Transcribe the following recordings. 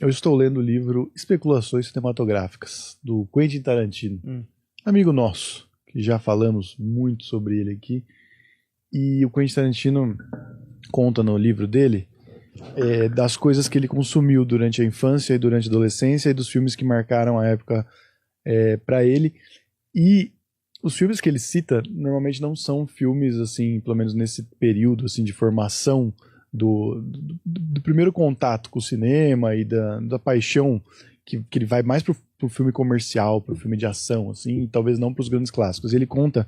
eu estou lendo o livro Especulações Cinematográficas, do Quentin Tarantino. Amigo nosso, que já falamos muito sobre ele aqui. E o Quentin Tarantino conta no livro dele das coisas que ele consumiu durante a infância e durante a adolescência e dos filmes que marcaram a época para ele. E os filmes que ele cita normalmente não são filmes, assim, pelo menos nesse período assim, de formação do primeiro contato com o cinema e da paixão que ele vai mais pro filme comercial, pro filme de ação, assim, e talvez não pros grandes clássicos. Ele conta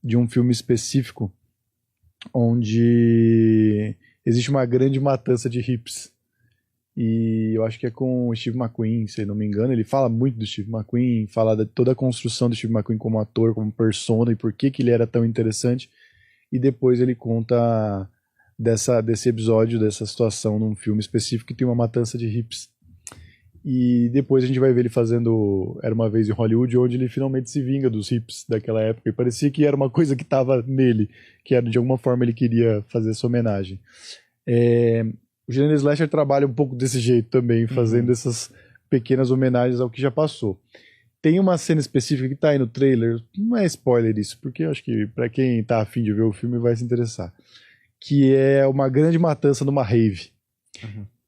de um filme específico onde existe uma grande matança de hippies. E eu acho que é com o Steve McQueen, se não me engano. Ele fala muito do Steve McQueen, fala de toda a construção do Steve McQueen como ator, como persona, e por que ele era tão interessante. E depois ele conta desse episódio, dessa situação num filme específico que tem uma matança de hippies. E depois a gente vai ver ele fazendo Era Uma Vez em Hollywood, onde ele finalmente se vinga dos hippies daquela época. E parecia que era uma coisa que estava nele, que era, de alguma forma ele queria fazer essa homenagem. O gênero slasher trabalha um pouco desse jeito também, fazendo essas pequenas homenagens ao que já passou. Tem uma cena específica que tá aí no trailer, não é spoiler isso, porque eu acho que pra quem tá afim de ver o filme vai se interessar, que é uma grande matança numa rave.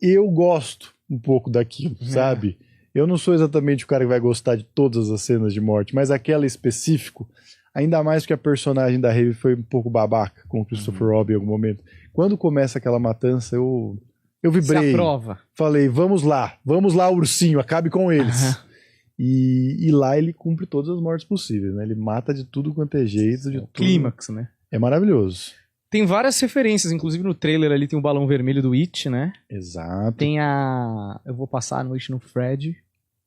Eu gosto um pouco daquilo, sabe? Eu não sou exatamente o cara que vai gostar de todas as cenas de morte, mas aquela específico, ainda mais que a personagem da rave foi um pouco babaca com o Christopher Robin em algum momento. Quando começa aquela matança, eu vibrei. Se aprova. Falei, vamos lá, ursinho, acabe com eles. E lá ele cumpre todas as mortes possíveis, né? Ele mata de tudo quanto é jeito. De tudo. Clímax, né? É maravilhoso. Tem várias referências, inclusive no trailer ali tem o balão vermelho do It, né? Exato. Tem Eu Vou Passar a Noite no Fred.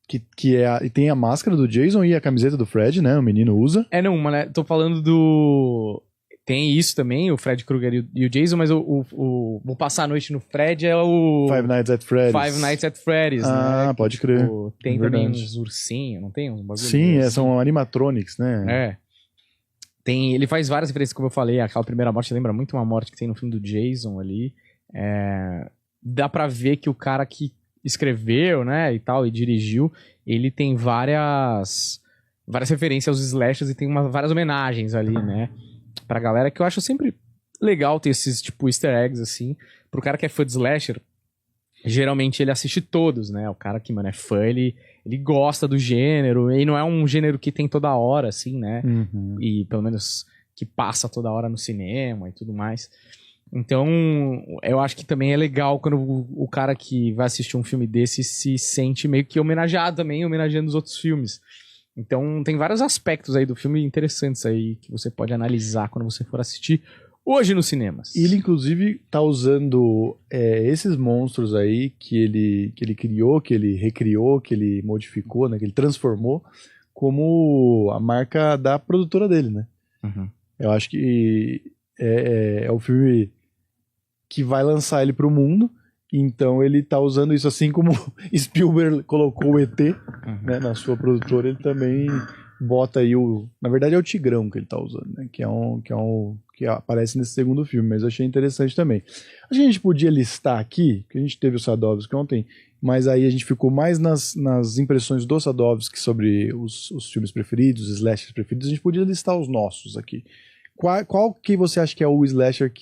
E tem a máscara do Jason e a camiseta do Fred, né? O menino usa. Né? Tô falando do... Tem isso também, o Fred Krueger e o Jason, mas o Vou Passar a Noite no Fred é o... Five Nights at Freddy's. Five Nights at Freddy's, né? Ah, pode crer. Tem também uns ursinhos, não tem? Uns bagulhos. Sim, são animatronics, né? Ele faz várias referências, como eu falei, aquela primeira morte lembra muito uma morte que tem no filme do Jason ali. Dá pra ver que o cara que escreveu, né, e tal, e dirigiu, ele tem várias referências aos slashers e tem várias homenagens ali, né, pra galera, que eu acho sempre legal ter esses, tipo, easter eggs, assim. Pro cara que é fã de slasher, geralmente ele assiste todos, né, o cara que, mano, é fã, ele gosta do gênero, e não é um gênero que tem toda hora, assim, né, e pelo menos que passa toda hora no cinema e tudo mais. Então, eu acho que também é legal quando o cara que vai assistir um filme desse se sente meio que homenageado também, homenageando os outros filmes. Então, tem vários aspectos aí do filme interessantes aí que você pode analisar quando você for assistir hoje nos cinemas. Ele, inclusive, tá usando esses monstros aí que ele criou, que ele recriou, que ele modificou, né, que ele transformou, como a marca da produtora dele, né? Eu acho que é o filme que vai lançar ele pro mundo, então ele tá usando isso, assim como Spielberg colocou o ET, né, na sua produtora, ele também bota aí na verdade é o Tigrão que ele tá usando, né, que aparece nesse segundo filme, mas eu achei interessante também. Acho que a gente podia listar aqui, que a gente teve o Sadovski ontem, mas aí a gente ficou mais nas impressões do Sadovski sobre os filmes preferidos, os slashers preferidos. A gente podia listar os nossos aqui. Qual que você acha que é o slasher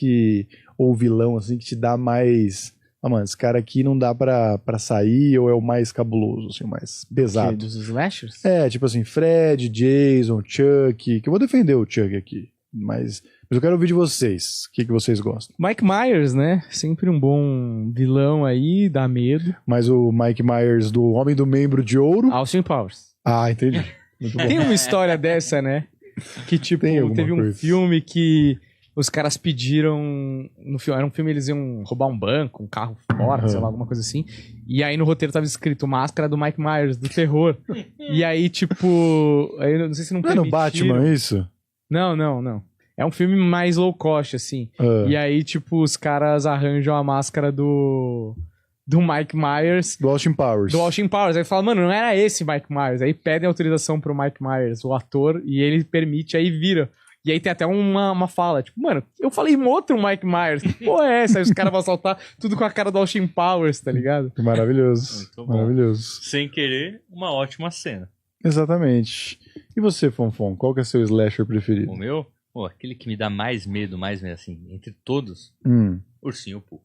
ou o vilão, assim, que te dá mais... mano, esse cara aqui não dá pra sair, ou é o mais cabuloso, assim, o mais pesado? Dos slashers? Tipo assim, Fred, Jason, Chuck, que eu vou defender o Chuck aqui, mas eu quero ouvir de vocês, o que vocês gostam. Mike Myers, né? Sempre um bom vilão aí, dá medo. Mas o Mike Myers do Homem do Membro de Ouro... Austin Powers. Ah, entendi. Muito bom. Tem uma história dessa, né? Que, tipo, teve um filme que os caras pediram... No filme, era um filme, eles iam roubar um banco, um carro forte, sei lá, alguma coisa assim. E aí no roteiro tava escrito Máscara do Mike Myers, do terror. E aí, tipo... Aí, não sei se não permitiram. Não é no Batman isso? Não. É um filme mais low cost, assim. E aí, tipo, os caras arranjam a máscara do Mike Myers. Do Austin Powers. Aí fala, mano, não era esse Mike Myers. Aí pedem autorização pro Mike Myers, o ator, e ele permite, aí vira E aí tem até uma fala, tipo, mano, eu falei um outro Mike Myers, que porra é essa? Aí os caras vão assaltar tudo com a cara do Austin Powers, tá ligado? Maravilhoso. Muito bom. Maravilhoso. Sem querer, uma ótima cena. Exatamente. E você, Fonfon, qual que é seu slasher preferido? O meu, pô, aquele que me dá mais medo, assim, entre todos, Ursinho Pooh.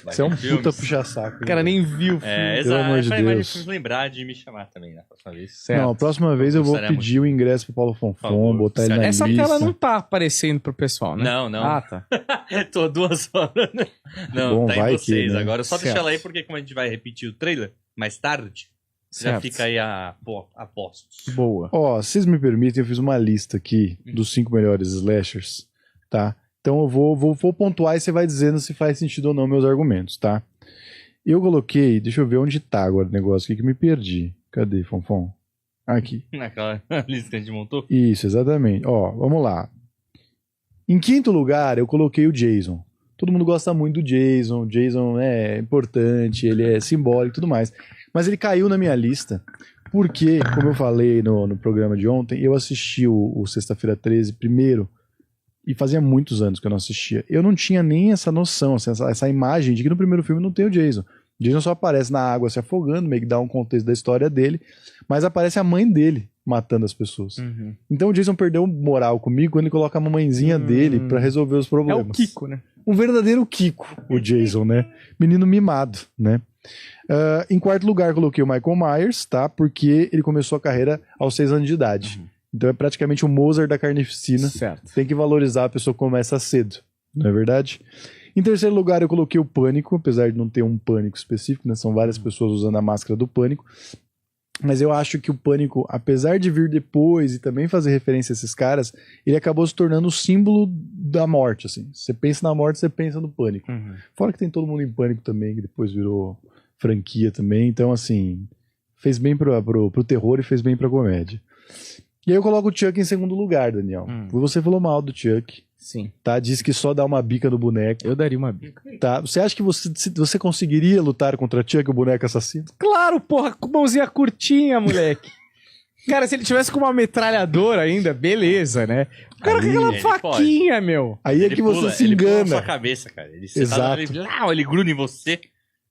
Você é um filmes. puta puxa-saco. O cara nem viu o filme. É, Pelo amor de exato. Mas Deus. preciso lembrar de me chamar também na próxima vez. Certo. Não, a próxima vez eu vou Gostaria pedir o ingresso pro Paulo Por Fonfon, favor. botar ele na Essa lista. tela não tá aparecendo pro pessoal, né? Não, não. Ah, tá. Tô 2 horas. Não, Bom, tá vai em vocês. que, né? Agora só deixa Certo. ela aí, porque como a gente vai repetir o trailer mais tarde, já Certo. fica aí a postos. Boa. Ó, se vocês me permitem, eu fiz uma lista aqui dos 5 melhores slashers, tá? Então eu vou pontuar e você vai dizendo se faz sentido ou não meus argumentos, tá? Eu coloquei, deixa eu ver onde tá agora o negócio aqui que eu me perdi. Cadê, Fonfon? Aqui. Naquela lista que a gente montou. Isso, exatamente. Ó, vamos lá. Em quinto lugar, eu coloquei o Jason. Todo mundo gosta muito do Jason. O Jason é importante, ele é simbólico e tudo mais. Mas ele caiu na minha lista porque, como eu falei no programa de ontem, eu assisti o Sexta-feira 13 primeiro e fazia muitos anos que eu não assistia. Eu não tinha nem essa noção, assim, essa imagem de que no primeiro filme não tem o Jason. O Jason só aparece na água se afogando, meio que dá um contexto da história dele, mas aparece a mãe dele matando as pessoas. Uhum. Então o Jason perdeu moral comigo quando ele coloca a mamãezinha dele pra resolver os É problemas. o Kiko, né? Um verdadeiro Kiko, o Jason, né? Menino mimado, né? Em quarto lugar, coloquei o Michael Myers, tá? Porque ele começou a carreira aos 6 anos de idade. Então é praticamente o Mozart da carnificina. Certo. Tem que valorizar, a pessoa começa cedo, não é verdade? Em terceiro lugar, eu coloquei o Pânico, apesar de não ter um pânico específico, né? São várias pessoas usando a máscara do Pânico. Mas eu acho que o Pânico, apesar de vir depois e também fazer referência a esses caras, ele acabou se tornando o símbolo da morte, assim. Você pensa na morte, você pensa no Pânico. Uhum. Fora que tem Todo Mundo em Pânico também, que depois virou franquia também. Então, assim, fez bem pro terror e fez bem pra comédia. E aí eu coloco o Chuck em segundo lugar, Daniel. Você falou mal do Chuck, Sim. tá? Diz que só dá uma bica no boneco, Eu daria uma bica. tá? Você acha que você conseguiria lutar contra Chuck, o boneco assassino? Claro, porra, com mãozinha curtinha, moleque. Cara, se ele tivesse com uma metralhadora ainda, beleza, né? O cara com Aí aquela ele faquinha, meu. Aí é Ele que você pula, se ele pula na sua engana. cabeça, cara. Ele, Exato. ele gruda em você.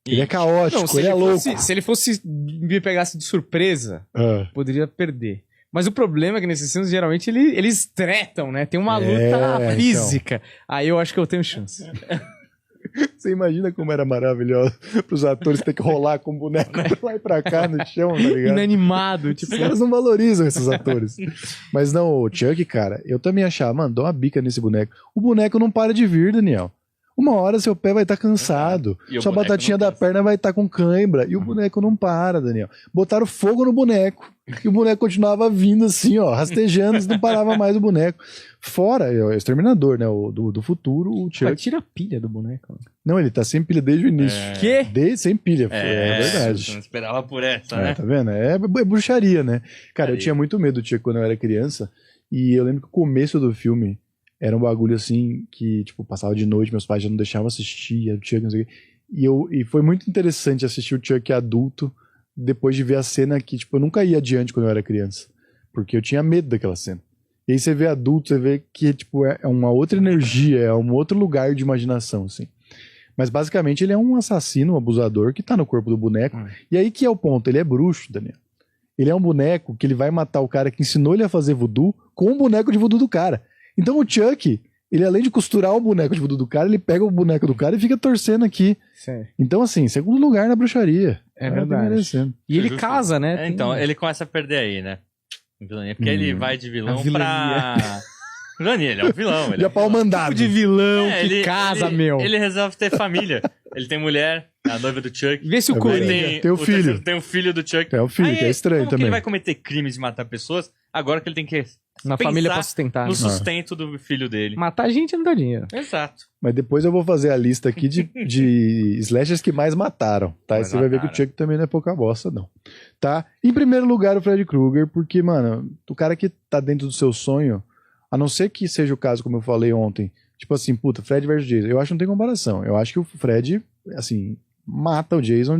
Ele é caótico, Não, se ele é louco. se ele fosse me pegasse de surpresa, Ah, poderia perder. Mas o problema é que nesses filmes, geralmente, eles tretam, né? Tem uma luta então. física. Aí eu acho que eu tenho chance. você imagina como era maravilhoso pros atores ter que rolar com o boneco pra lá e pra cá no chão, tá ligado? Inanimado, tipo... Os caras não valorizam esses atores. Mas não, o Chuck, cara, eu também achava, mano, dá uma bica nesse boneco. O boneco não para de vir, Daniel. Uma hora seu pé vai estar cansado. E o Sua boneco batatinha não da cansa. perna vai estar com cãibra. E o boneco não para, Daniel. Botaram fogo no boneco. E o boneco continuava vindo assim, ó, rastejando, não parava mais o boneco. Fora, é o Exterminador, né? O do futuro, o Cara, Chuck. tira a pilha do boneco. Não, ele tá sem pilha desde o início. Quê? Sem pilha, é Você verdade. não esperava por essa, É, né? tá vendo? É bruxaria, né? Cara, eu Bruxaria. tinha muito medo do Chuck quando eu era criança. E eu lembro que o começo do filme era um bagulho assim que, tipo, passava de noite, meus pais já não deixavam assistir, o Chuck, não sei o quê. E foi muito interessante assistir o Chuck adulto depois de ver a cena que, tipo, eu nunca ia adiante quando eu era criança. Porque eu tinha medo daquela cena. E aí você vê adulto, você vê que, tipo, é uma outra energia, é um outro lugar de imaginação, assim. Mas basicamente ele é um assassino, um abusador que tá no corpo do boneco. E aí que é o ponto, ele é bruxo, Daniel. Ele é um boneco que ele vai matar o cara que ensinou ele a fazer voodoo com o boneco de voodoo do cara. Então o Chuck, ele além de costurar o boneco de voodoo do cara, ele pega o boneco do cara e fica torcendo aqui. Sério. Então assim, segundo lugar na bruxaria. É Tá verdade. merecendo. E ele Justo. casa, né? Então, ele começa a perder aí, né? Vilania, porque ele vai de vilão A vilania. pra... Vilania, ele é um vilão. Ele Já é um pau vilão. mandado. de vilão É, que casa, ele, meu. Ele resolve ter família. Ele tem mulher, a noiva do Chuck. Vê se o É Coringa... verdade. Tem o filho. terceiro tem o filho do Chuck. É o filho, Aí, que é estranho como que também. ele vai cometer crimes de matar pessoas agora que ele tem que Na pensar família pra sustentar. no né? sustento do filho dele? Matar gente não dá dinheiro. Exato. Mas depois eu vou fazer a lista aqui de slashers que mais mataram, tá? E Mais você vai ver que o mataram. Chuck também não é pouca bosta, não. Tá? Em primeiro lugar, o Freddy Krueger, porque, mano, o cara que tá dentro do seu sonho, a não ser que seja o caso, como eu falei ontem, tipo assim, puta, Fred versus Jason, eu acho que não tem comparação. Eu acho que o Fred, assim, mata o Jason,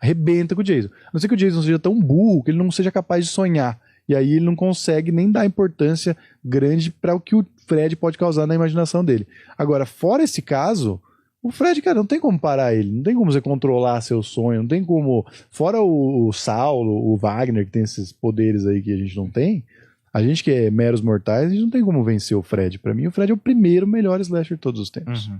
arrebenta com o Jason. A não ser que o Jason seja tão burro que ele não seja capaz de sonhar. E aí ele não consegue nem dar importância grande para o que o Fred pode causar na imaginação dele. Agora, fora esse caso, o Fred, cara, não tem como parar ele, não tem como você controlar seu sonho, não tem como... Fora o Saulo, o Wagner, que tem esses poderes aí que a gente não tem, a gente que é meros mortais, a gente não tem como vencer o Fred. Pra mim, o Fred é o primeiro melhor slasher de todos os tempos. Uhum.